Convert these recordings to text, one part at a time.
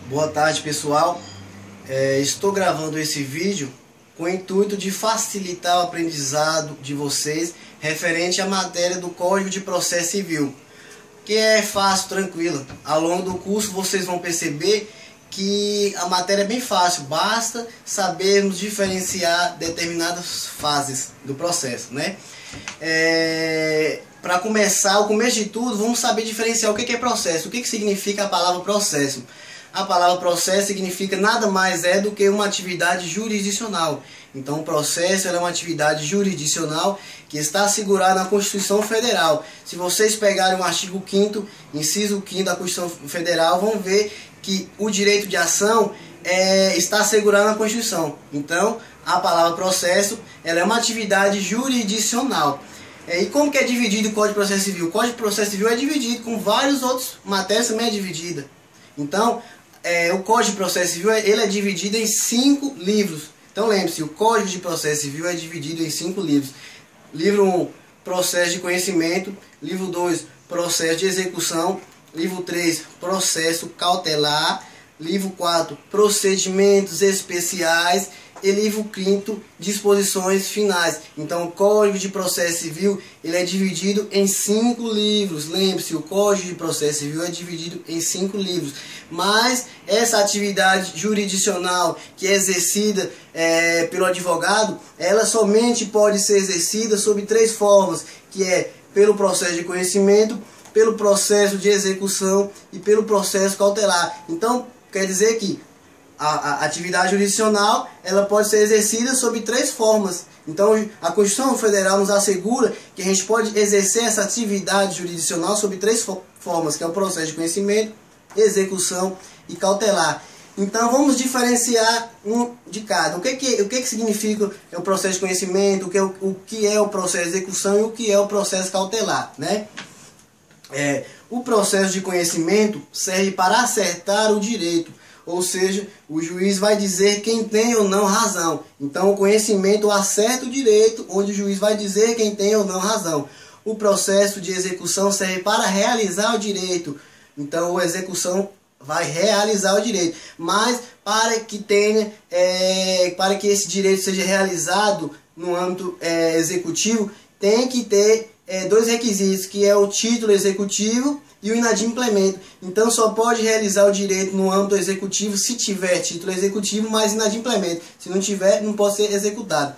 Boa tarde, pessoal. Estou gravando esse vídeo com o intuito de facilitar o aprendizado de vocês referente à matéria do Código de Processo Civil, que é fácil, tranquilo. Ao longo do curso vocês vão perceber que a matéria é bem fácil, basta sabermos diferenciar determinadas fases do processo, né? Para começar, o começo de tudo, vamos saber diferenciar o que é processo, o que significa a palavra processo. A palavra processo significa nada mais do que uma atividade jurisdicional. Então, o processo é uma atividade jurisdicional que está assegurada na Constituição Federal. Se vocês pegarem o artigo 5º, inciso 5º da Constituição Federal, vão ver que o direito de ação está assegurado na Constituição. Então, a palavra processo ela é uma atividade jurisdicional. E como que é dividido o Código de Processo Civil? O Código de Processo Civil é dividido com vários outros matérias, também é dividida. Então, o Código de Processo Civil ele é dividido em 5 livros. Então lembre-se, o Código de Processo Civil é dividido em 5 livros. Livro 1, Processo de Conhecimento. Livro 2, Processo de Execução. Livro 3, Processo Cautelar. Livro 4, Procedimentos Especiais. E livro 5º, Disposições Finais. Então o Código de Processo Civil ele é dividido em 5 livros. Lembre-se, o Código de Processo Civil é dividido em 5 livros. Mas essa atividade jurisdicional que é exercida pelo advogado, ela somente pode ser exercida sob 3 formas, que é pelo processo de conhecimento, pelo processo de execução e pelo processo cautelar. Então quer dizer que a atividade jurisdicional ela pode ser exercida sob 3 formas. Então a Constituição Federal nos assegura que a gente pode exercer essa atividade jurisdicional sob 3 formas, que é o processo de conhecimento, execução e cautelar. Então vamos diferenciar um de cada. O que significa o processo de conhecimento, o que é o processo de execução e o que é o processo cautelar, né? O processo de conhecimento serve para acertar o direito. Ou seja, o juiz vai dizer quem tem ou não razão. Então, o conhecimento acerta o direito, onde o juiz vai dizer quem tem ou não razão. O processo de execução serve para realizar o direito. Então, a execução vai realizar o direito. Mas, para que esse direito seja realizado no âmbito executivo, tem que ter 2 requisitos, que é o título executivo e o inadimplemento. Então só pode realizar o direito no âmbito executivo se tiver título executivo, mas inadimplemento. Se não tiver, não pode ser executado.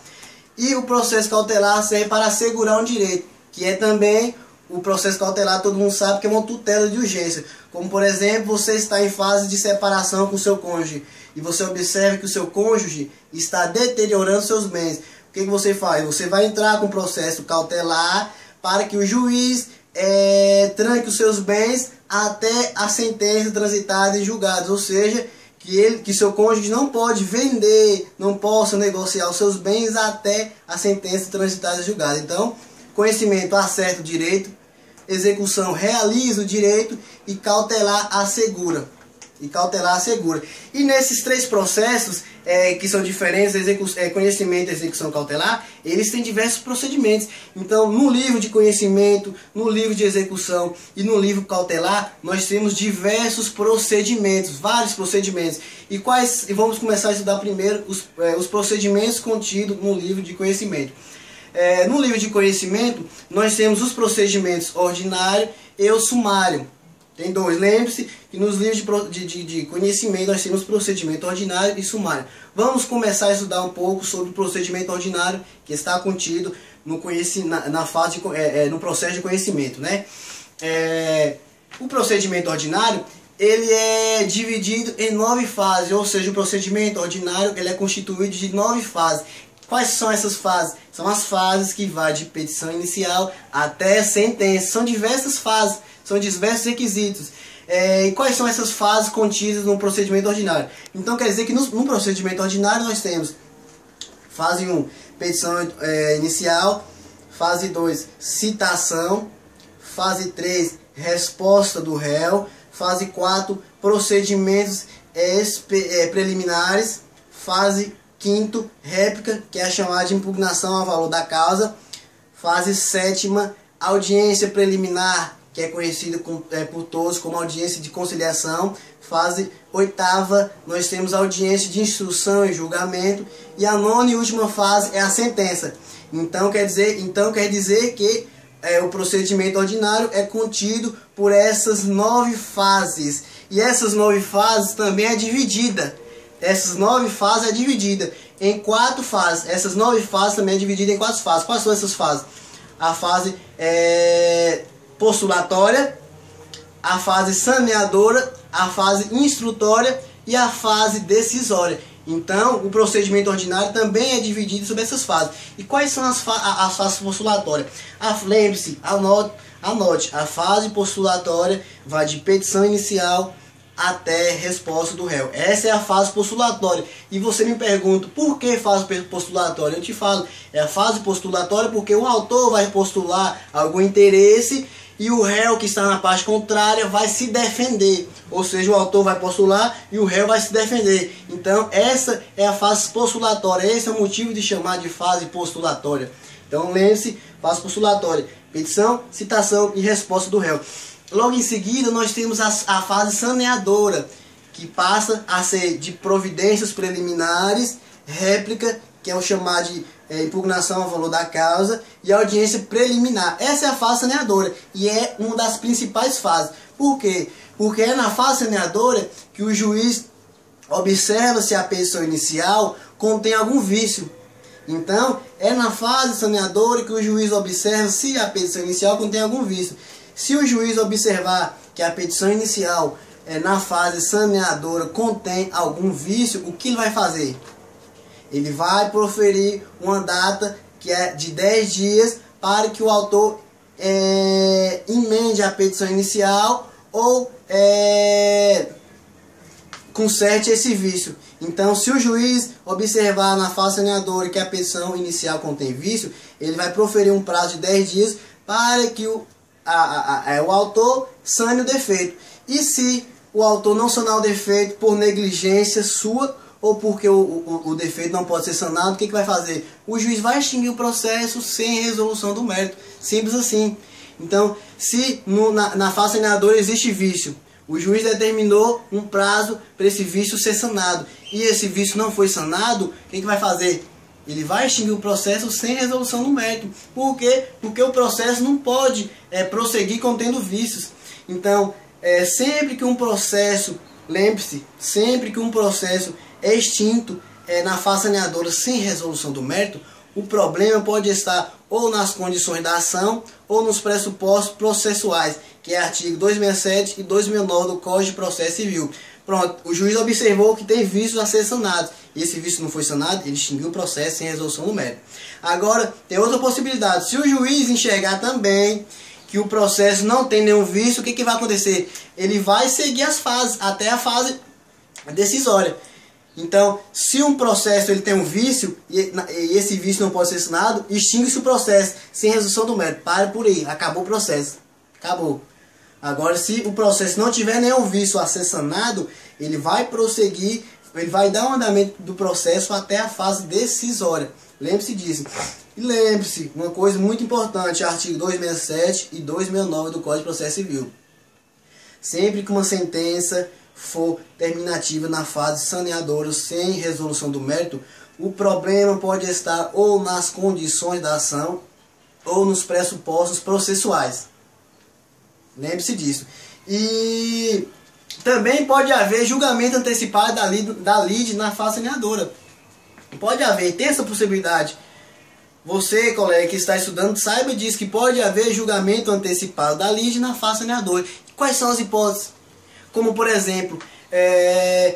E o processo cautelar serve para assegurar um direito, que é também o processo cautelar, todo mundo sabe que é uma tutela de urgência. Como por exemplo, você está em fase de separação com seu cônjuge e você observa que o seu cônjuge está deteriorando seus bens. O que você faz? Você vai entrar com o processo cautelar para que o juiz tranque os seus bens até a sentença transitada em julgados, ou seja, que seu cônjuge não pode vender, não possa negociar os seus bens até a sentença transitada em julgado. Então, conhecimento acerta o direito, execução realiza o direito e cautelar assegura. E nesses 3 processos que são diferentes, conhecimento e execução cautelar, eles têm diversos procedimentos. Então, no livro de conhecimento, no livro de execução e no livro cautelar, nós temos diversos procedimentos, vários procedimentos. E vamos começar a estudar primeiro os procedimentos contidos no livro de conhecimento. No livro de conhecimento, nós temos os procedimentos ordinário e o sumário. Tem 2. Lembre-se que nos livros de conhecimento nós temos procedimento ordinário e sumário. Vamos começar a estudar um pouco sobre o procedimento ordinário que está contido no processo de conhecimento, né? O procedimento ordinário ele é dividido em 9 fases, ou seja, o procedimento ordinário ele é constituído de 9 fases. Quais são essas fases? São as fases que vai de petição inicial até sentença. São diversas fases, são diversos requisitos. E quais são essas fases contidas no procedimento ordinário? Então quer dizer que no procedimento ordinário nós temos fase 1, petição inicial, fase 2, citação, fase 3, resposta do réu, fase 4, procedimentos preliminares, fase 5º, réplica, que é a chamada de impugnação ao valor da causa. Fase 7ª, audiência preliminar que é conhecida por todos como audiência de conciliação. Fase oitava, nós temos a audiência de instrução e julgamento. E a nona e última fase é a sentença. Então quer dizer que o procedimento ordinário é contido por essas 9 fases. E essas 9 fases também é dividida. Essas 9 fases é dividida em 4 fases. Essas 9 fases também é dividida em 4 fases. Quais são essas fases? A fase postulatória, a fase saneadora, a fase instrutória e a fase decisória. Então, o procedimento ordinário também é dividido sobre essas fases. E quais são as fases postulatórias? Lembre-se, anote, a fase postulatória vai de petição inicial até resposta do réu. Essa é a fase postulatória. E você me pergunta, por que fase postulatória? Eu te falo, é a fase postulatória porque o autor vai postular algum interesse e o réu que está na parte contrária vai se defender. Ou seja, o autor vai postular e o réu vai se defender. Então, essa é a fase postulatória. Esse é o motivo de chamar de fase postulatória. Então, lembre-se, fase postulatória: petição, citação e resposta do réu. Logo em seguida, nós temos a fase saneadora, que passa a ser de providências preliminares, réplica, que é o chamado de impugnação ao valor da causa, e audiência preliminar. Essa é a fase saneadora e é uma das principais fases. Por quê? Porque é na fase saneadora que o juiz observa se a petição inicial contém algum vício. Então, é na fase saneadora que o juiz observa se a petição inicial contém algum vício. Se o juiz observar que a petição inicial na fase saneadora contém algum vício, o que ele vai fazer? Ele vai proferir uma data que é de 10 dias para que o autor emende a petição inicial ou conserte esse vício. Então, se o juiz observar na fase saneadora que a petição inicial contém vício, ele vai proferir um prazo de 10 dias para que o autor sane o defeito. E se o autor não sanar o defeito por negligência sua ou porque o defeito não pode ser sanado, o que vai fazer? O juiz vai extinguir o processo sem resolução do mérito. Simples assim. Então, se na fase saneadora existe vício, o juiz determinou um prazo para esse vício ser sanado, e esse vício não foi sanado, o que vai fazer? Ele vai extinguir o processo sem resolução do mérito. Por quê? Porque o processo não pode prosseguir contendo vícios. Então, sempre que um processo, lembre-se, sempre que um processo é extinto na fase saneadora sem resolução do mérito, o problema pode estar ou nas condições da ação ou nos pressupostos processuais, que é artigo 267 e 269 do Código de Processo Civil. Pronto, o juiz observou que tem vícios a ser sanados. E esse vício não foi sanado, ele extinguiu o processo sem resolução do mérito. Agora, tem outra possibilidade. Se o juiz enxergar também que o processo não tem nenhum vício, o que vai acontecer? Ele vai seguir as fases, até a fase decisória. Então, se um processo ele tem um vício, e esse vício não pode ser sanado, extingue-se o processo sem resolução do mérito. Pare por aí, acabou o processo. Acabou. Agora, se o processo não tiver nenhum vício a ser sanado, ele vai prosseguir, ele vai dar um andamento do processo até a fase decisória. Lembre-se disso. E lembre-se, uma coisa muito importante, artigo 267 e 269 do Código de Processo Civil. Sempre que uma sentença for terminativa na fase saneadora sem resolução do mérito, o problema pode estar ou nas condições da ação ou nos pressupostos processuais. Lembre-se disso. E também pode haver julgamento antecipado da lide na fase saneadora. Pode haver, tem essa possibilidade. Você, colega que está estudando, saiba disso, que pode haver julgamento antecipado da lide na fase saneadora. Quais são as hipóteses? Como, por exemplo,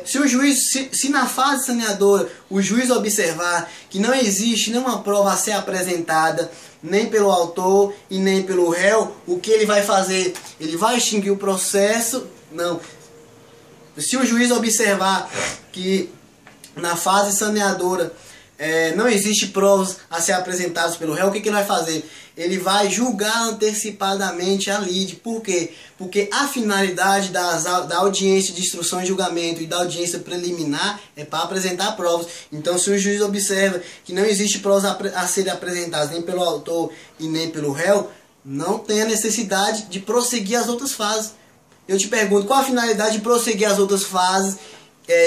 se na fase saneadora o juiz observar que não existe nenhuma prova a ser apresentada, nem pelo autor e nem pelo réu, o que ele vai fazer? Ele vai extinguir o processo? Não. Se o juiz observar que na fase saneadora não existe provas a ser apresentadas pelo réu, o que ele vai fazer? Ele vai julgar antecipadamente a lide. Por quê? Porque a finalidade da audiência de instrução e julgamento e da audiência preliminar é para apresentar provas. Então, se o juiz observa que não existe provas a serem apresentadas nem pelo autor e nem pelo réu, não tem a necessidade de prosseguir as outras fases. Eu te pergunto, qual a finalidade de prosseguir as outras fases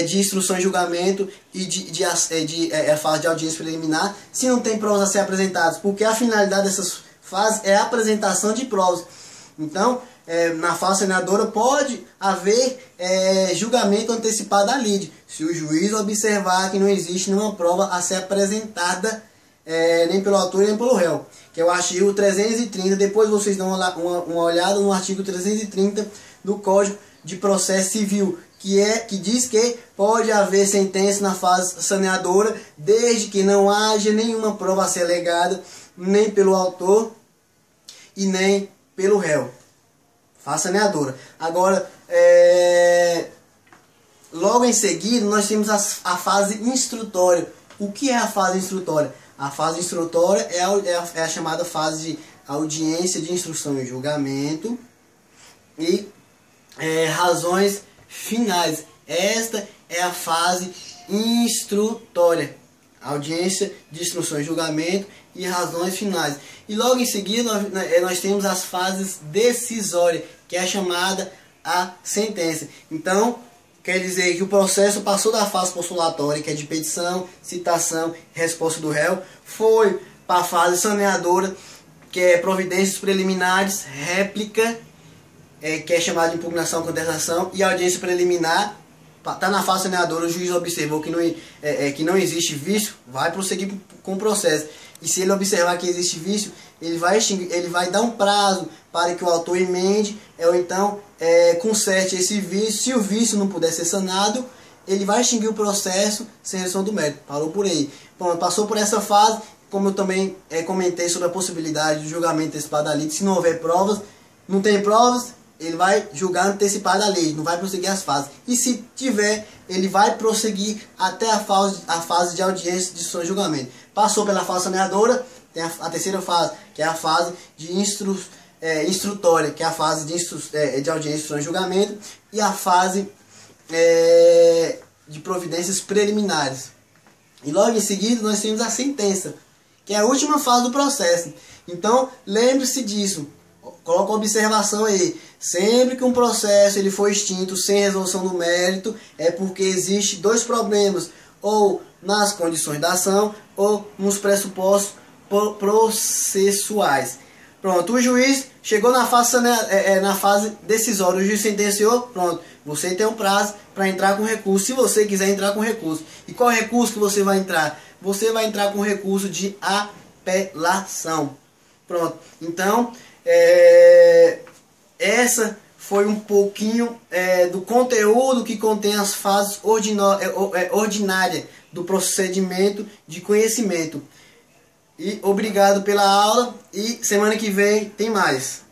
de instrução e julgamento e a fase de audiência preliminar, se não tem provas a ser apresentadas? Porque a finalidade dessas fases é a apresentação de provas. Então, na fase saneadora pode haver julgamento antecipado da lide, se o juiz observar que não existe nenhuma prova a ser apresentada nem pelo autor nem pelo réu, que é o artigo 330. Depois vocês dão uma olhada no artigo 330 do Código de Processo Civil, que diz que pode haver sentença na fase saneadora desde que não haja nenhuma prova a ser alegada nem pelo autor e nem pelo réu. Fase saneadora. Agora, logo em seguida, nós temos a fase instrutória. O que é a fase instrutória? A fase instrutória é a chamada fase de audiência de instrução e julgamento e razões finais. Esta é a fase instrutória. Audiência de instrução e julgamento e razões finais. E logo em seguida nós temos as fases decisórias, que é a chamada a sentença. Então, quer dizer que o processo passou da fase postulatória, que é de petição, citação, resposta do réu, foi para a fase saneadora, que é providências preliminares, réplica, que é chamada de impugnação, contestação, e audiência preliminar. Está na fase saneadora, o juiz observou que não existe vício, vai prosseguir com o processo. E se ele observar que existe vício, ele vai dar um prazo para que o autor emende, ou então conserte esse vício. Se o vício não puder ser sanado, ele vai extinguir o processo sem redução do mérito. Parou por aí. Bom, passou por essa fase, como eu também comentei sobre a possibilidade do julgamento antecipado da lide. Se não houver provas, não tem provas, ele vai julgar antecipado a lei, não vai prosseguir as fases. E se tiver, ele vai prosseguir até a fase de audiência de instrução e julgamento. Passou pela fase saneadora, tem a terceira fase, que é a fase de instrutória, que é a fase de audiência de instrução e julgamento, e a fase de providências preliminares. E logo em seguida nós temos a sentença, que é a última fase do processo. Então, lembre-se disso. Coloca uma observação aí. Sempre que um processo ele for extinto sem resolução do mérito, é porque existe dois problemas, ou nas condições da ação, ou nos pressupostos processuais. Pronto, o juiz chegou na fase decisória, o juiz sentenciou, pronto, você tem um prazo para entrar com recurso, se você quiser entrar com recurso. E qual recurso que você vai entrar? Você vai entrar com recurso de apelação. Pronto, então essa foi um pouquinho do conteúdo que contém as fases ordinárias do procedimento de conhecimento. E obrigado pela aula, e semana que vem tem mais.